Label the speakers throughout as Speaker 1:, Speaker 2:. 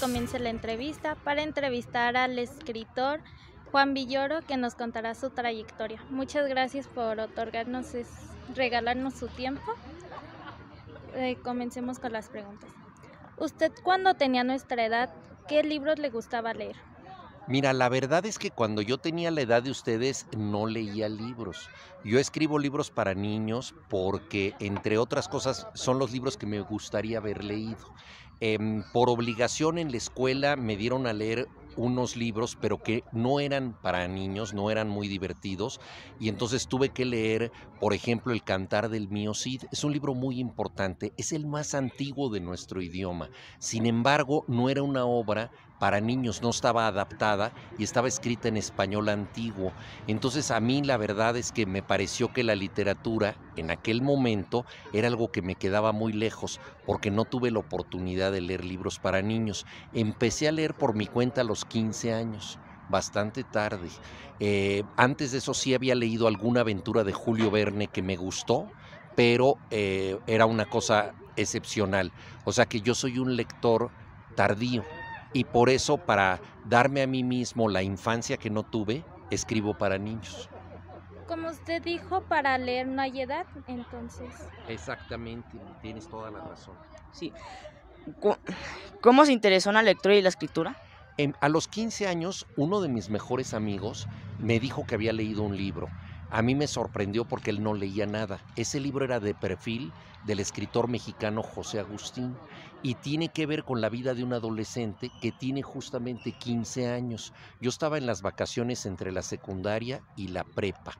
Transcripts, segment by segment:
Speaker 1: comience la entrevista para entrevistar al escritor Juan Villoro, que nos contará su trayectoria. Muchas gracias por regalarnos su tiempo. Comencemos con las preguntas. Usted, cuando tenía nuestra edad, ¿qué libros le gustaba leer?
Speaker 2: Mira, la verdad es que cuando yo tenía la edad de ustedes no leía libros. Yo escribo libros para niños porque, entre otras cosas, son los libros que me gustaría haber leído. Por obligación en la escuela me dieron a leer unos libros, pero que no eran para niños, no eran muy divertidos, y entonces tuve que leer, por ejemplo, El Cantar del Mío Cid. Es un libro muy importante, es el más antiguo de nuestro idioma. Sin embargo, no era una obra para niños, no estaba adaptada y estaba escrita en español antiguo. Entonces a mí la verdad es que me pareció que la literatura en aquel momento era algo que me quedaba muy lejos porque no tuve la oportunidad de leer libros para niños. Empecé a leer por mi cuenta a los 15 años, bastante tarde. Antes de eso sí había leído alguna aventura de Julio Verne que me gustó, pero era una cosa excepcional. O sea que yo soy un lector tardío. Y por eso, para darme a mí mismo la infancia que no tuve, escribo para niños.
Speaker 1: Como usted dijo, para leer no hay edad, entonces.
Speaker 2: Exactamente, tienes toda la razón.
Speaker 3: Sí. Cu- ¿Cómo se interesó en la lectura y la escritura?
Speaker 2: A los 15 años, uno de mis mejores amigos me dijo que había leído un libro. A mí me sorprendió porque él no leía nada. Ese libro era de perfil del escritor mexicano José Agustín y tiene que ver con la vida de un adolescente que tiene justamente 15 años. Yo estaba en las vacaciones entre la secundaria y la prepa.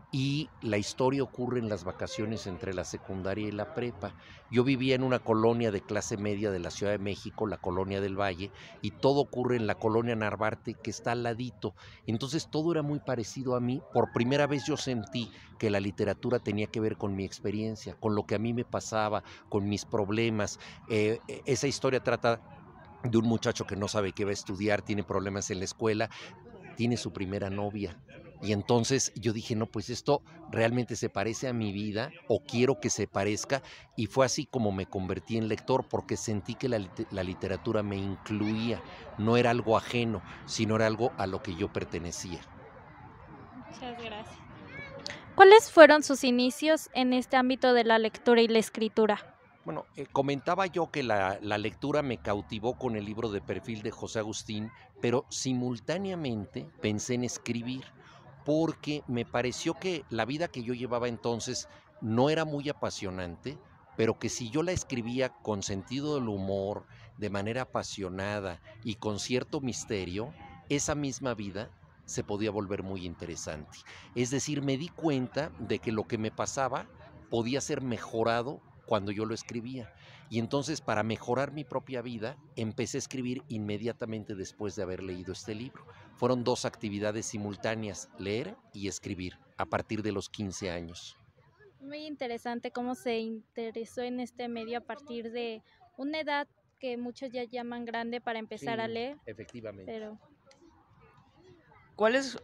Speaker 2: Y la historia ocurre en las vacaciones entre la secundaria y la prepa. Yo vivía en una colonia de clase media de la Ciudad de México, la Colonia del Valle, y todo ocurre en la Colonia Narvarte, que está al ladito. Entonces todo era muy parecido a mí. Por primera vez yo sentí que la literatura tenía que ver con mi experiencia, con lo que a mí me pasaba, con mis problemas. Esa historia trata de un muchacho que no sabe qué va a estudiar, tiene problemas en la escuela, tiene su primera novia. Y entonces yo dije, no, pues esto realmente se parece a mi vida o quiero que se parezca. Y fue así como me convertí en lector porque sentí que la literatura me incluía. No era algo ajeno, sino era algo a lo que yo pertenecía.
Speaker 1: Muchas gracias. ¿Cuáles fueron sus inicios en este ámbito de la lectura y la escritura?
Speaker 2: Bueno, comentaba yo que la lectura me cautivó con el libro de perfil de José Agustín, pero simultáneamente pensé en escribir porque me pareció que la vida que yo llevaba entonces no era muy apasionante, pero que si yo la escribía con sentido del humor, de manera apasionada y con cierto misterio, esa misma vida se podía volver muy interesante. Es decir, me di cuenta de que lo que me pasaba podía ser mejorado cuando yo lo escribía. Y entonces, para mejorar mi propia vida, empecé a escribir inmediatamente después de haber leído este libro. Fueron dos actividades simultáneas, leer y escribir, a partir de los 15 años.
Speaker 1: Muy interesante cómo se interesó en este medio a partir de una edad que muchos ya llaman grande para empezar a
Speaker 2: Sí,
Speaker 1: leer,
Speaker 2: efectivamente.
Speaker 1: pero
Speaker 3: ¿Cuáles,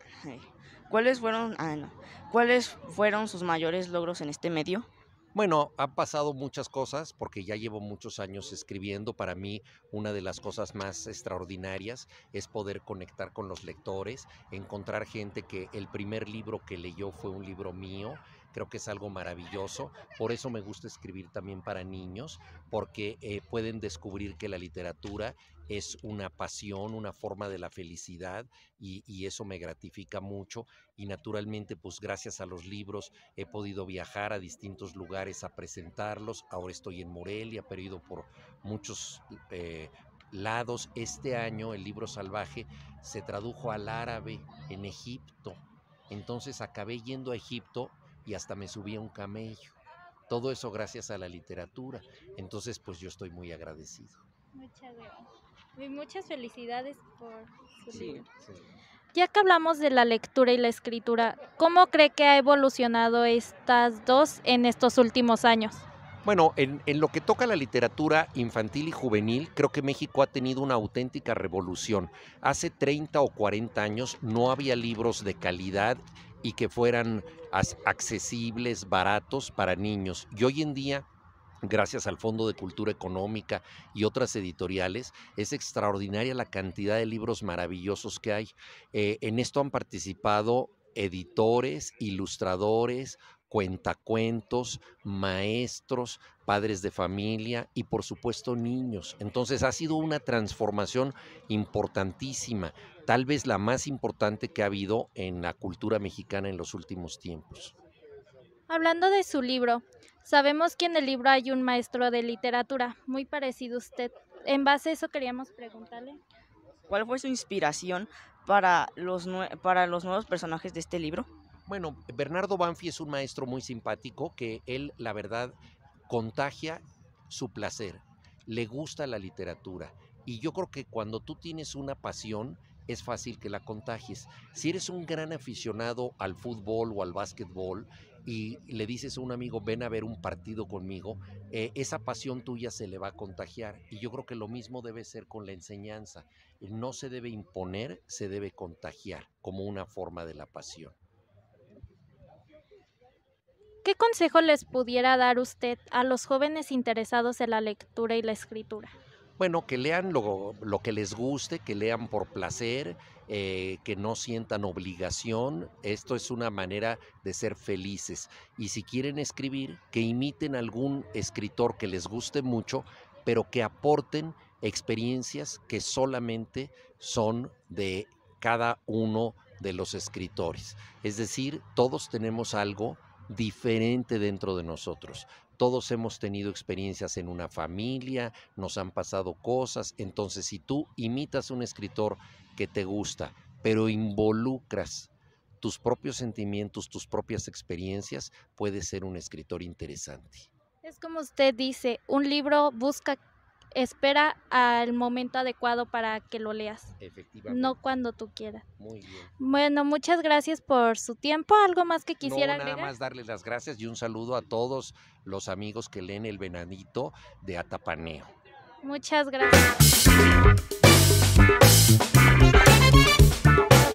Speaker 3: cuáles fueron, no. ¿Cuáles fueron sus mayores logros en este medio?
Speaker 2: Bueno, han pasado muchas cosas porque ya llevo muchos años escribiendo. Para mí, una de las cosas más extraordinarias es poder conectar con los lectores, encontrar gente que el primer libro que leyó fue un libro mío. Creo que es algo maravilloso. Por eso me gusta escribir también para niños, porque pueden descubrir que la literatura es una pasión, una forma de la felicidad y eso me gratifica mucho. Y naturalmente, pues gracias a los libros he podido viajar a distintos lugares a presentarlos. Ahora estoy en Morelia, pero he ido por muchos lados. Este año el libro Salvaje se tradujo al árabe en Egipto. Entonces acabé yendo a Egipto y hasta me subí a un camello. Todo eso gracias a la literatura. Entonces, pues yo estoy muy agradecido.
Speaker 1: muchas gracias. Y muchas felicidades por su
Speaker 3: Sí.
Speaker 1: libro. Ya que hablamos de la lectura y la escritura, ¿cómo cree que ha evolucionado estas dos en estos últimos años?
Speaker 2: Bueno, en lo que toca a la literatura infantil y juvenil, creo que México ha tenido una auténtica revolución. Hace 30 o 40 años no había libros de calidad y que fueran accesibles, baratos para niños. Y hoy en día gracias al Fondo de Cultura Económica y otras editoriales, es extraordinaria la cantidad de libros maravillosos que hay. En esto han participado editores, ilustradores, cuentacuentos, maestros, padres de familia y por supuesto niños. Entonces ha sido una transformación importantísima, tal vez la más importante que ha habido en la cultura mexicana en los últimos tiempos.
Speaker 1: Hablando de su libro, sabemos que en el libro hay un maestro de literatura, muy parecido a usted. En base a eso queríamos preguntarle.
Speaker 3: ¿Cuál fue su inspiración para los nuevos personajes de este libro?
Speaker 2: Bueno, Bernardo Banfi es un maestro muy simpático que él, la verdad, contagia su placer, le gusta la literatura y yo creo que cuando tú tienes una pasión es fácil que la contagies. Si eres un gran aficionado al fútbol o al básquetbol y le dices a un amigo ven a ver un partido conmigo, esa pasión tuya se le va a contagiar y yo creo que lo mismo debe ser con la enseñanza. No se debe imponer, se debe contagiar como una forma de la pasión.
Speaker 1: ¿Qué consejo les pudiera dar usted a los jóvenes interesados en la lectura y la escritura?
Speaker 2: Bueno, que lean lo que les guste, que lean por placer, que no sientan obligación. Esto es una manera de ser felices. Y si quieren escribir, que imiten a algún escritor que les guste mucho, pero que aporten experiencias que solamente son de cada uno de los escritores. Es decir, todos tenemos algo diferente dentro de nosotros. Todos hemos tenido experiencias en una familia, nos han pasado cosas, entonces si tú imitas a un escritor que te gusta, pero involucras tus propios sentimientos, tus propias experiencias, puedes ser un escritor interesante.
Speaker 1: Es como usted dice, un libro espera al momento adecuado para que lo leas,
Speaker 2: Efectivamente.
Speaker 1: no cuando tú quieras.
Speaker 2: Muy bien.
Speaker 1: Bueno, muchas gracias por su tiempo. ¿Algo más que quisiera
Speaker 2: agregar?
Speaker 1: agregar?
Speaker 2: Nada más darles las gracias y un saludo a todos los amigos que leen El Venadito de Atapaneo.
Speaker 1: Muchas gracias.